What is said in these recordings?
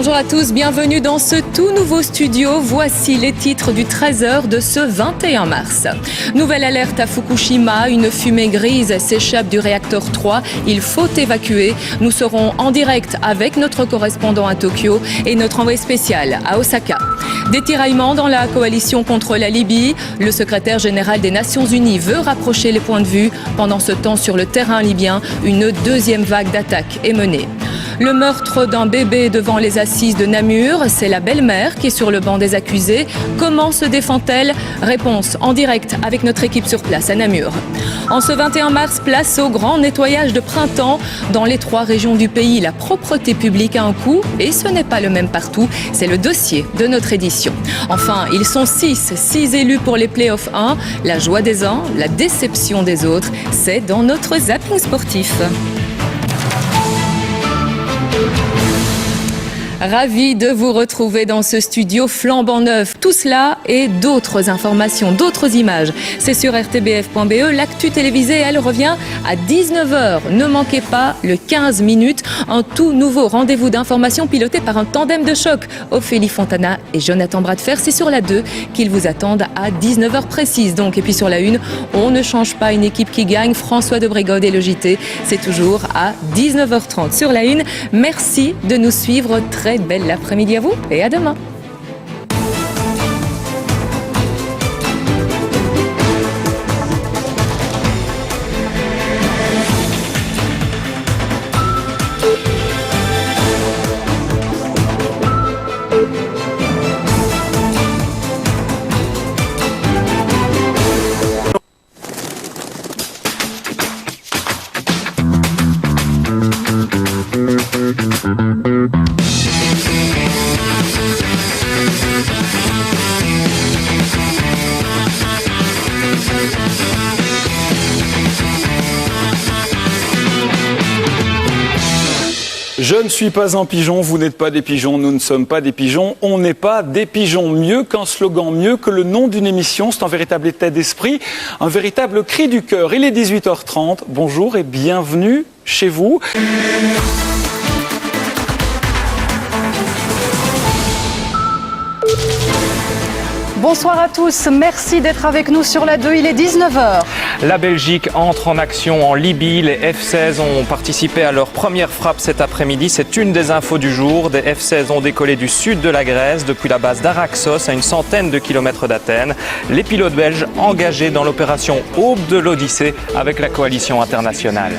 Bonjour à tous, bienvenue dans ce tout nouveau studio. Voici les titres du 13h de ce 21 mars. Nouvelle alerte à Fukushima, une fumée grise s'échappe du réacteur 3. Il faut évacuer. Nous serons en direct avec notre correspondant à Tokyo et notre envoyé spécial à Osaka. Des tiraillements dans la coalition contre la Libye. Le secrétaire général des Nations Unies veut rapprocher les points de vue. Pendant ce temps, sur le terrain libyen, une deuxième vague d'attaques est menée. Le meurtre d'un bébé devant les assises de Namur, c'est la belle-mère qui est sur le banc des accusés. Comment se défend-elle? Réponse en direct avec notre équipe sur place à Namur. En ce 21 mars, place au grand nettoyage de printemps. Dans les 3 régions du pays, la propreté publique a un coût et ce n'est pas le même partout. C'est le dossier de notre édition. Enfin, ils sont 6 élus pour les Playoffs 1. La joie des uns, la déception des autres, c'est dans notre zapping sportif. Ravi de vous retrouver dans ce studio flambant neuf. Tout cela et d'autres informations, d'autres images. C'est sur rtbf.be. L'actu télévisée, elle revient à 19h. Ne manquez pas le 15 minutes. Un tout nouveau rendez-vous d'information piloté par un tandem de choc. Ophélie Fontana et Jonathan Bradfer. C'est sur la 2 qu'ils vous attendent à 19h précise. Donc, et puis sur la 1, on ne change pas une équipe qui gagne. François de Brigode et le JT. C'est toujours à 19h30 sur la 1. Merci de nous suivre. Très belle après-midi à vous et à demain. Je ne suis pas un pigeon, vous n'êtes pas des pigeons, nous ne sommes pas des pigeons, on n'est pas des pigeons. Mieux qu'un slogan, mieux que le nom d'une émission, c'est un véritable état d'esprit, un véritable cri du cœur. Il est 18h30, bonjour et bienvenue chez vous. Bonsoir à tous, merci d'être avec nous sur la 2, il est 19h. La Belgique entre en action en Libye, les F-16 ont participé à leur première frappe cet après-midi, c'est une des infos du jour. Des F-16 ont décollé du sud de la Grèce, depuis la base d'Araxos, à une centaine de kilomètres d'Athènes. Les pilotes belges engagés dans l'opération Aube de l'Odyssée avec la coalition internationale.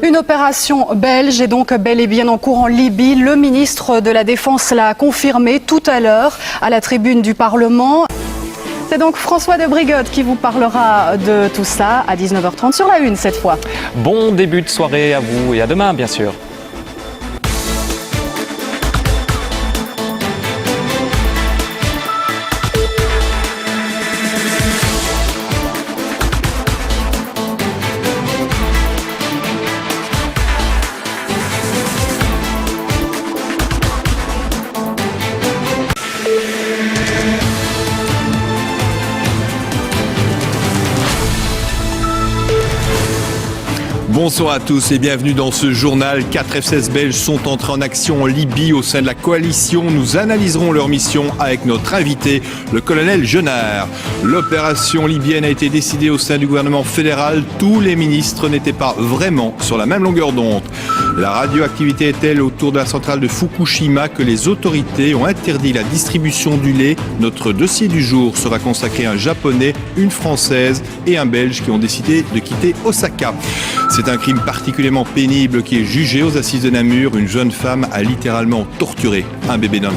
Une opération belge est donc bel et bien en cours en Libye. Le ministre de la Défense l'a confirmé tout à l'heure à la tribune du Parlement. C'est donc François de Brigode qui vous parlera de tout ça à 19h30 sur la 1 cette fois. Bon début de soirée à vous et à demain bien sûr. Bonsoir à tous et bienvenue dans ce journal. 4 F-16 belges sont entrés en action en Libye au sein de la coalition. Nous analyserons leur mission avec notre invité, le colonel Jenard. L'opération libyenne a été décidée au sein du gouvernement fédéral. Tous les ministres n'étaient pas vraiment sur la même longueur d'onde. La radioactivité est telle autour de la centrale de Fukushima que les autorités ont interdit la distribution du lait. Notre dossier du jour sera consacré à un Japonais, une Française et un Belge qui ont décidé de quitter Osaka. C'est un crime particulièrement pénible qui est jugé aux assises de Namur. Une jeune femme a littéralement torturé un bébé d'1 an.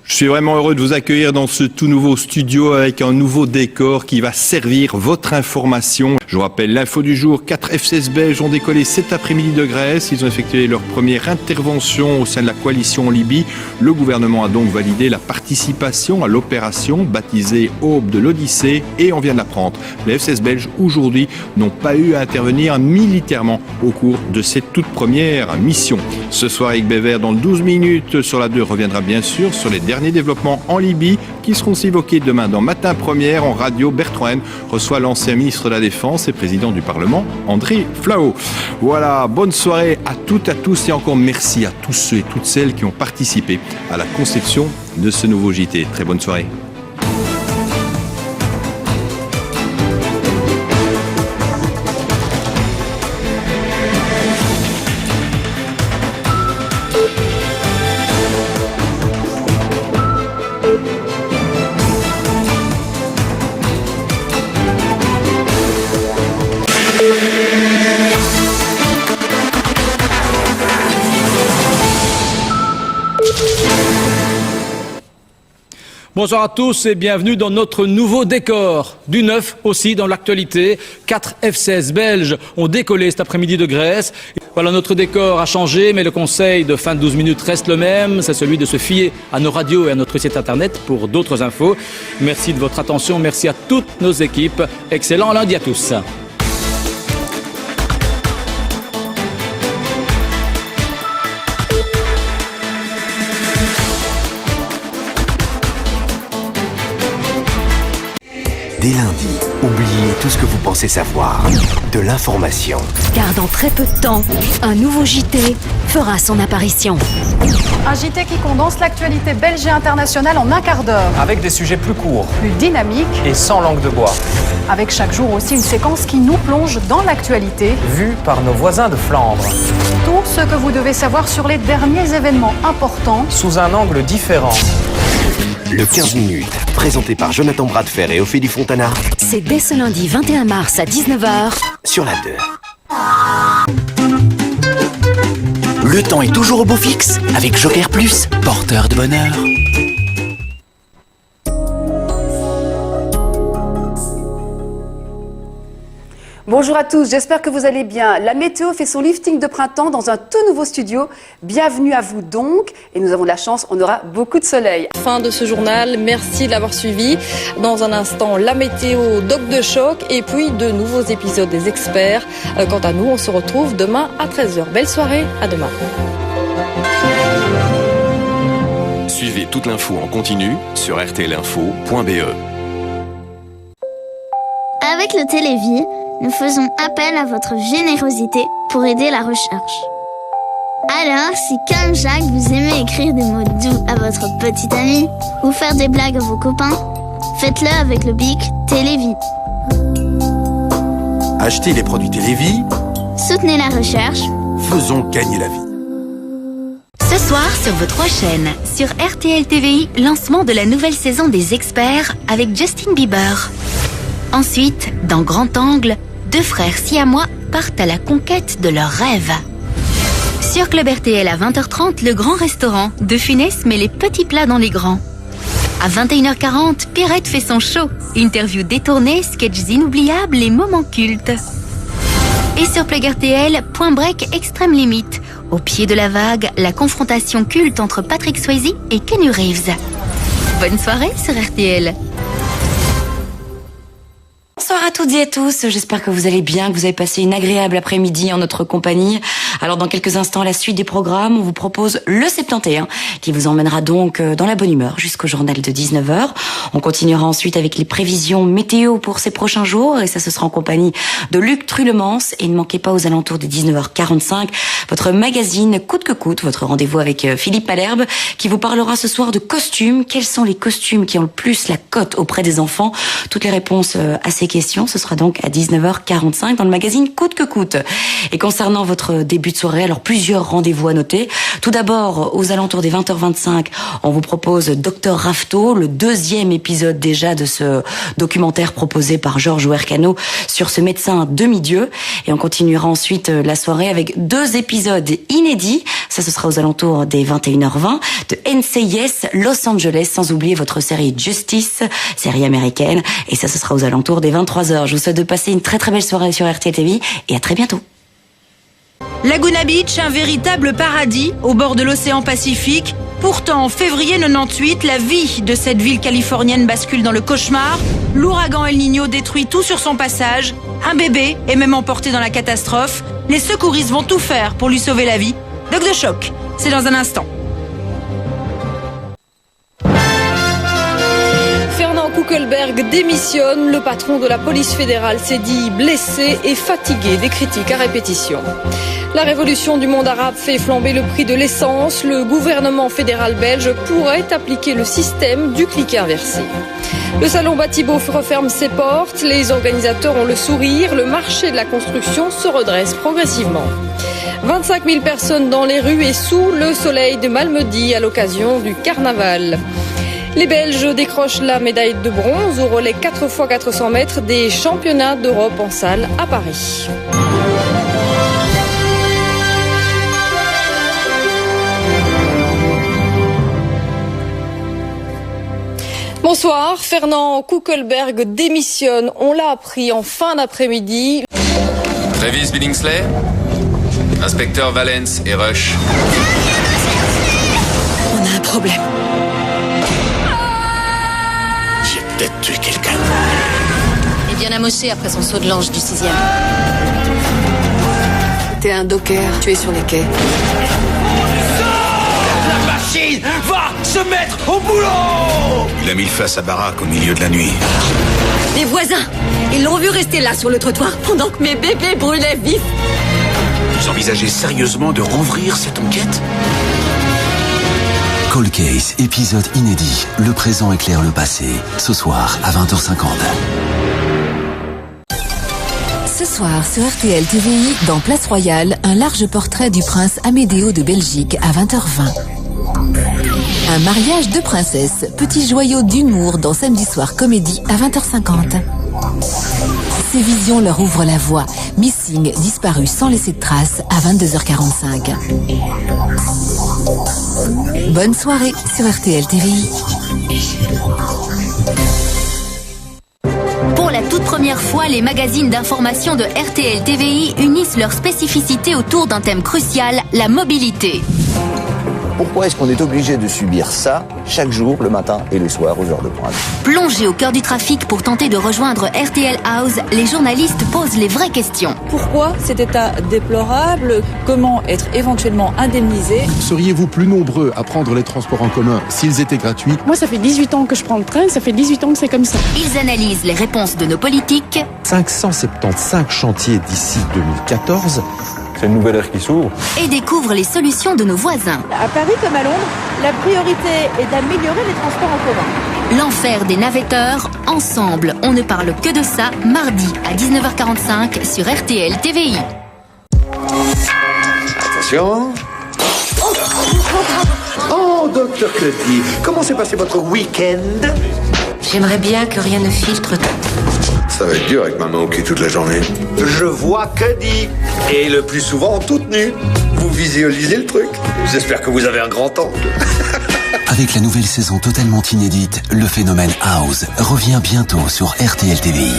Je suis vraiment heureux de vous accueillir dans ce tout nouveau studio avec un nouveau décor qui va servir votre information. Je vous rappelle l'info du jour, 4 F-16 belges ont décollé cet après-midi de Grèce. Ils ont effectué leur première intervention au sein de la coalition en Libye. Le gouvernement a donc validé la participation à l'opération baptisée Aube de l'Odyssée et on vient de l'apprendre. Les F-16 belges aujourd'hui n'ont pas eu à intervenir militairement au cours de cette toute première mission. Ce soir, Eric Bévert, dans 12 minutes sur la 2, reviendra bien sûr sur les derniers développements en Libye qui seront évoqués demain dans Matin Première en radio. Bertrand Haine reçoit l'ancien ministre de la Défense Défense et président du Parlement, André Flau. Voilà, bonne soirée à toutes, à tous et encore merci à tous ceux et toutes celles qui ont participé à la conception de ce nouveau JT. Très bonne soirée. Bonsoir à tous et bienvenue dans notre nouveau décor. Du neuf aussi dans l'actualité. 4 F-16 belges ont décollé cet après-midi de Grèce. Voilà, notre décor a changé, mais le conseil de fin de 12 minutes reste le même. C'est celui de se fier à nos radios et à notre site internet pour d'autres infos. Merci de votre attention, merci à toutes nos équipes. Excellent lundi à tous. Dès lundi, oubliez tout ce que vous pensez savoir. De l'information. Car dans très peu de temps, un nouveau JT fera son apparition. Un JT qui condense l'actualité belge et internationale en un quart d'heure. Avec des sujets plus courts Plus dynamique, et sans langue de bois, avec chaque jour aussi une séquence qui nous plonge dans l'actualité. vus par nos voisins de Flandre, Tout ce que vous devez savoir sur les derniers événements importants. sous un angle différent. Le 15 minutes, présenté par Jonathan Bradfer et Ophélie Fontana, C'est dès ce lundi 21 mars à 19h. sur la 2. Le temps est toujours au beau fixe avec Joker Plus, porteur de bonheur. Bonjour à tous, j'espère que vous allez bien. La météo fait son lifting de printemps dans un tout nouveau studio. Bienvenue à vous donc. Et nous avons de la chance, on aura beaucoup de soleil. Fin de ce journal, merci de l'avoir suivi. Dans un instant, la météo, Doc de choc et puis de nouveaux épisodes des experts. Quant à nous, on se retrouve demain à 13h. Belle soirée, à demain. Suivez toute l'info en continu sur rtlinfo.be. Avec le Télévis, nous faisons appel à votre générosité pour aider la recherche. Alors, si comme Jacques, vous aimez écrire des mots doux à votre petite amie ou faire des blagues à vos copains, faites-le avec le BIC Télévis. Achetez les produits Télévis, Soutenez la recherche. faisons gagner la vie. Ce soir sur vos 3 chaînes, sur RTL TVI, lancement de la nouvelle saison des experts avec Justin Bieber. Ensuite, dans Grand Angle, 2 frères siamois partent à la conquête de leurs rêves. Sur Club RTL à 20h30, le grand restaurant, De Funès met les petits plats dans les grands. À 21h40, Pierrette fait son show. Interview détournée, sketchs inoubliables et moments cultes. Et sur Plug RTL, Point Break Extrême Limite. Au pied de la vague, la confrontation culte entre Patrick Swayze et Keanu Reeves. Bonne soirée sur RTL. Bonsoir à toutes et à tous, j'espère que vous allez bien, que vous avez passé une agréable après-midi en notre compagnie. Alors dans quelques instants, la suite des programmes, on vous propose le 71 qui vous emmènera donc dans la bonne humeur jusqu'au journal de 19h. On continuera ensuite avec les prévisions météo pour ces prochains jours et ça ce sera en compagnie de Luc Trulemans. Et ne manquez pas aux alentours de 19h45 votre magazine Coûte que coûte, votre rendez-vous avec Philippe Malherbe qui vous parlera ce soir de costumes. Quels sont les costumes qui ont le plus la cote auprès des enfants? Toutes les réponses à ces questions, ce sera donc à 19h45 dans le magazine Coûte que coûte. Et concernant votre début de soirée, alors plusieurs rendez-vous à noter. Tout d'abord, aux alentours des 20h25, on vous propose Docteur Rafto, le 2e épisode déjà de ce documentaire proposé par Georges Ouercano sur ce médecin demi-dieu. Et on continuera ensuite la soirée avec 2 épisodes inédits. Ça, ce sera aux alentours des 21h20 de NCIS Los Angeles, sans oublier votre série Justice, série américaine. Et ça, ce sera aux alentours des 23h. Je vous souhaite de passer une très très belle soirée sur RTL TV et à très bientôt. Laguna Beach, un véritable paradis au bord de l'océan Pacifique. Pourtant, en février 98, la vie de cette ville californienne bascule dans le cauchemar. L'ouragan El Niño détruit tout sur son passage. Un bébé est même emporté dans la catastrophe. Les secouristes vont tout faire pour lui sauver la vie. Doc de choc, c'est dans un instant. Fernand Coquelin Kuckelberg démissionne. Le patron de la police fédérale s'est dit blessé et fatigué des critiques à répétition. La révolution du monde arabe fait flamber le prix de l'essence. Le gouvernement fédéral belge pourrait appliquer le système du cliquet inversé. Le salon Batibo referme ses portes. Les organisateurs ont le sourire. Le marché de la construction se redresse progressivement. 25 000 personnes dans les rues et sous le soleil de Malmedy à l'occasion du carnaval. Les Belges décrochent la médaille de bronze au relais 4x400 mètres des championnats d'Europe en salle à Paris. Bonsoir, Fernand Kuckelberg démissionne. On l'a appris en fin d'après-midi. Travis Billingsley, inspecteur Valence et Rush. On a un problème. J'ai peut-être tué quelqu'un. Et bien amoché après son saut de l'ange du 6e. T'es un docker, tu es sur les quais. La machine va se mettre au boulot. Il a mis le feu à sa baraque au milieu de la nuit. Les voisins, ils l'ont vu rester là sur le trottoir pendant que mes bébés brûlaient vifs. Vous envisagez sérieusement de rouvrir cette enquête? Cold Case, épisode inédit. Le présent éclaire le passé. Ce soir à 20h50. Ce soir sur RTL TVI, dans Place Royale, un large portrait du prince Amédéo de Belgique à 20h20. Un mariage de princesse, petit joyau d'humour dans Samedi Soir Comédie à 20h50. Ces visions leur ouvrent la voie. Missing, disparu sans laisser de traces à 22h45. Bonne soirée sur RTL TVI. Pour la toute première fois, les magazines d'information de RTL TVI unissent leurs spécificités autour d'un thème crucial, la mobilité. Pourquoi est-ce qu'on est obligé de subir ça chaque jour, le matin et le soir, aux heures de pointe? Plongés au cœur du trafic pour tenter de rejoindre RTL House, les journalistes posent les vraies questions. Pourquoi cet état déplorable? Comment être éventuellement indemnisé? Seriez-vous plus nombreux à prendre les transports en commun s'ils étaient gratuits? Moi, ça fait 18 ans que je prends le train, ça fait 18 ans que c'est comme ça. Ils analysent les réponses de nos politiques. 575 chantiers d'ici 2014. C'est une nouvelle ère qui s'ouvre. Et découvrent les solutions de nos voisins. À Paris comme à Londres, la priorité est d'améliorer les transports en commun. L'enfer des navetteurs, ensemble, on ne parle que de ça, mardi à 19h45 sur RTL TVI. Attention. Oh, docteur Clety, comment s'est passé votre week-end? J'aimerais bien que rien ne filtre. Ça va être dur avec maman au cul toute la journée. Je vois que dit. Et le plus souvent toute nue. Vous visualisez le truc. J'espère que vous avez un grand angle. Avec la nouvelle saison totalement inédite, le phénomène House revient bientôt sur RTL TVI.